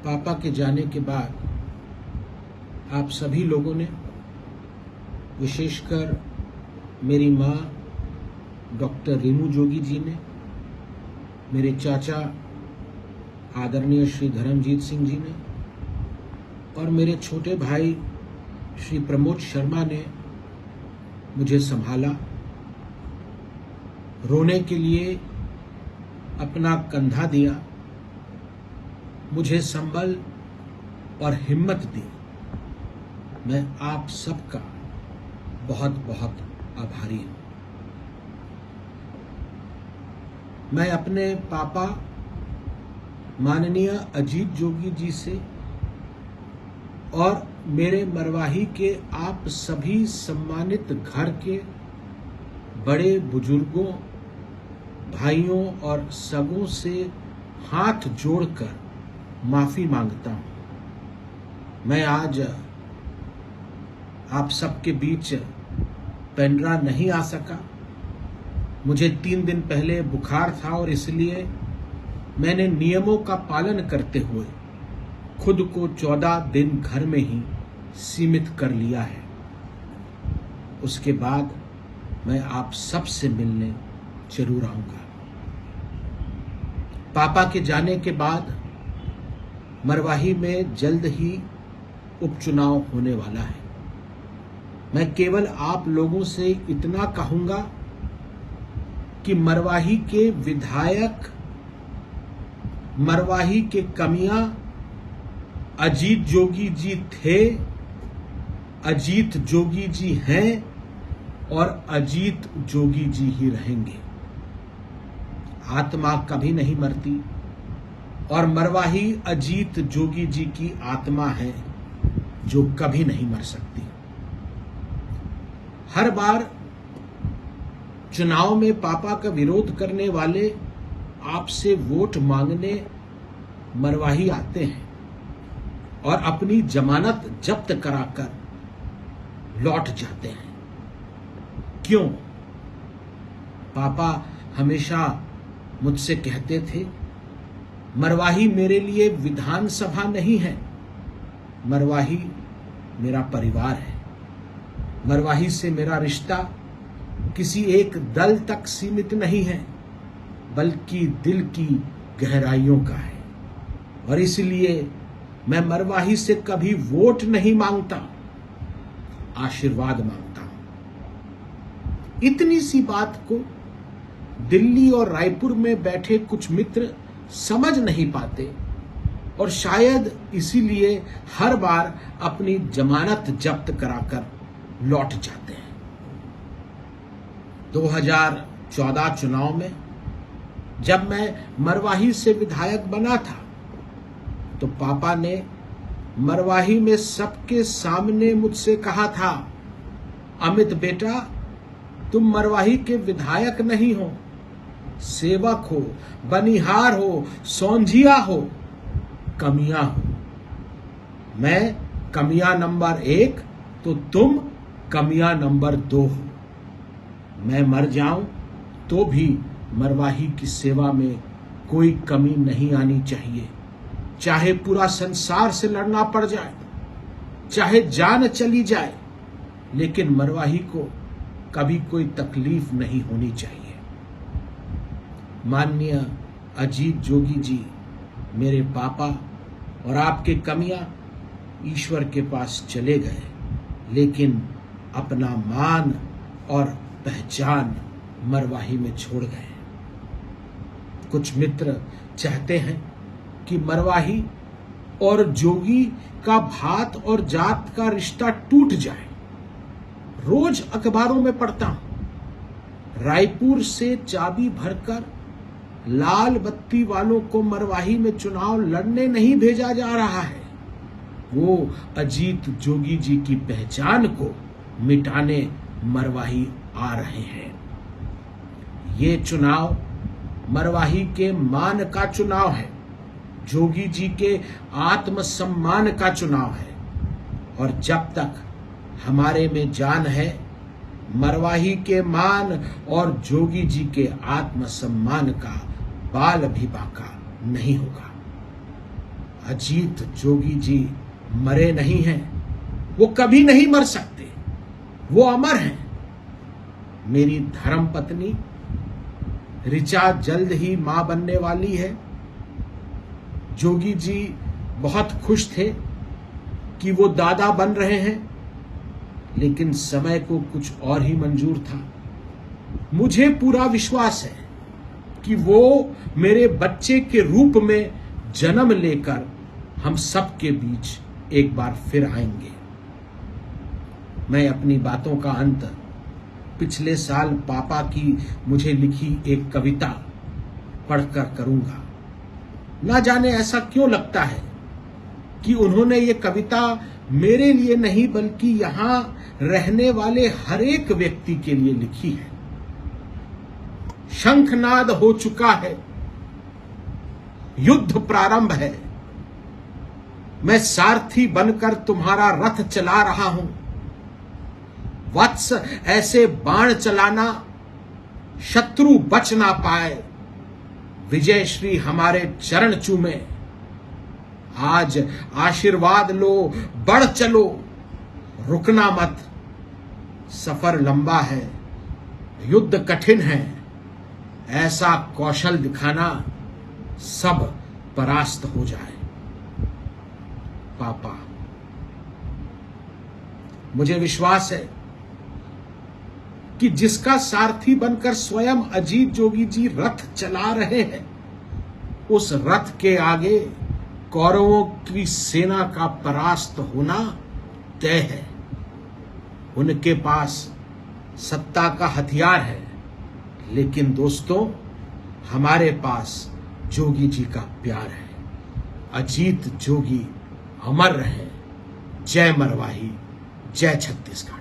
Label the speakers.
Speaker 1: पापा के जाने के बाद आप सभी लोगों ने, विशेषकर मेरी माँ डॉक्टर रेणु जोगी जी ने, मेरे चाचा आदरणीय श्री धर्मजीत सिंह जी ने और मेरे छोटे भाई श्री प्रमोद शर्मा ने मुझे संभाला, रोने के लिए अपना कंधा दिया, मुझे संबल और हिम्मत दी। मैं आप सबका बहुत बहुत आभारी हूं। मैं अपने पापा माननीय अजीत जोगी जी से और मेरे मरवाही के आप सभी सम्मानित घर के बड़े बुजुर्गों, भाइयों और सगों से हाथ जोड़कर माफी मांगता हूं। मैं आज आप सबके बीच पेंड्रा नहीं आ सका। मुझे 3 दिन पहले बुखार था और इसलिए मैंने नियमों का पालन करते हुए खुद को 14 दिन घर में ही सीमित कर लिया है। उसके बाद मैं आप सब से मिलने जरूर आऊंगा। पापा के जाने के बाद मरवाही में जल्द ही उपचुनाव होने वाला है। मैं केवल आप लोगों से इतना कहूंगा कि मरवाही के विधायक, मरवाही के कमियां अजीत जोगी जी थे, अजीत जोगी जी हैं और अजीत जोगी जी ही रहेंगे। आत्मा कभी नहीं मरती और मरवाही अजीत जोगी जी की आत्मा है जो कभी नहीं मर सकती। हर बार चुनाव में पापा का विरोध करने वाले आपसे वोट मांगने मरवाही आते हैं और अपनी जमानत जब्त कराकर लौट जाते हैं। क्यों? पापा हमेशा मुझसे कहते थे, मरवाही मेरे लिए विधानसभा नहीं है, मरवाही मेरा परिवार है। मरवाही से मेरा रिश्ता किसी एक दल तक सीमित नहीं है, बल्कि दिल की गहराइयों का है। और इसलिए मैं मरवाही से कभी वोट नहीं मांगता, आशीर्वाद मांगता हूं। इतनी सी बात को दिल्ली और रायपुर में बैठे कुछ मित्र समझ नहीं पाते और शायद इसीलिए हर बार अपनी जमानत जब्त कराकर लौट जाते हैं। 2014 चुनाव में जब मैं मरवाही से विधायक बना था तो पापा ने मरवाही में सबके सामने मुझसे कहा था, अमित बेटा, तुम मरवाही के विधायक नहीं हो, सेवक हो, बनिहार हो, सोंझिया हो, कमियां हो। मैं कमियां नंबर 1 तो तुम कमियां नंबर 2 हो। मैं मर जाऊं तो भी मरवाही की सेवा में कोई कमी नहीं आनी चाहिए, चाहे पूरा संसार से लड़ना पड़ जाए, चाहे जान चली जाए, लेकिन मरवाही को कभी कोई तकलीफ नहीं होनी चाहिए। माननीय अजीत जोगी जी, मेरे पापा और आपके कमियां ईश्वर के पास चले गए, लेकिन अपना मान और पहचान मरवाही में छोड़ गए। कुछ मित्र चाहते हैं कि मरवाही और जोगी का भात और जात का रिश्ता टूट जाए। रोज अखबारों में पढ़ता हूं, रायपुर से चाबी भरकर लाल बत्ती वालों को मरवाही में चुनाव लड़ने नहीं भेजा जा रहा है, वो अजीत जोगी जी की पहचान को मिटाने मरवाही आ रहे हैं। ये चुनाव मरवाही के मान का चुनाव है, जोगी जी के आत्मसम्मान का चुनाव है। और जब तक हमारे में जान है, मरवाही के मान और जोगी जी के आत्मसम्मान का बाल भी बाका नहीं होगा। अजीत जोगी जी मरे नहीं हैं, वो कभी नहीं मर सकते, वो अमर हैं। मेरी धर्मपत्नी ऋचा जल्द ही मां बनने वाली है। जोगी जी बहुत खुश थे कि वो दादा बन रहे हैं, लेकिन समय को कुछ और ही मंजूर था। मुझे पूरा विश्वास है कि वो मेरे बच्चे के रूप में जन्म लेकर हम सबके बीच एक बार फिर आएंगे। मैं अपनी बातों का अंत पिछले साल पापा की मुझे लिखी एक कविता पढ़कर करूंगा। ना जाने ऐसा क्यों लगता है कि उन्होंने ये कविता मेरे लिए नहीं बल्कि यहां रहने वाले हर एक व्यक्ति के लिए लिखी है। शंखनाद हो चुका है, युद्ध प्रारंभ है, मैं सारथी बनकर तुम्हारा रथ चला रहा हूं। वत्स ऐसे बाण चलाना शत्रु बच ना पाए, विजय श्री हमारे चरण चूमे। आज आशीर्वाद लो, बढ़ चलो, रुकना मत, सफर लंबा है, युद्ध कठिन है, ऐसा कौशल दिखाना सब परास्त हो जाए। पापा, मुझे विश्वास है कि जिसका सारथी बनकर स्वयं अजीत जोगी जी रथ चला रहे हैं, उस रथ के आगे कौरवों की सेना का परास्त होना तय है। उनके पास सत्ता का हथियार है, लेकिन दोस्तों, हमारे पास जोगी जी का प्यार है। अजीत जोगी अमर रहे। जय मरवाही, जय छत्तीसगढ़।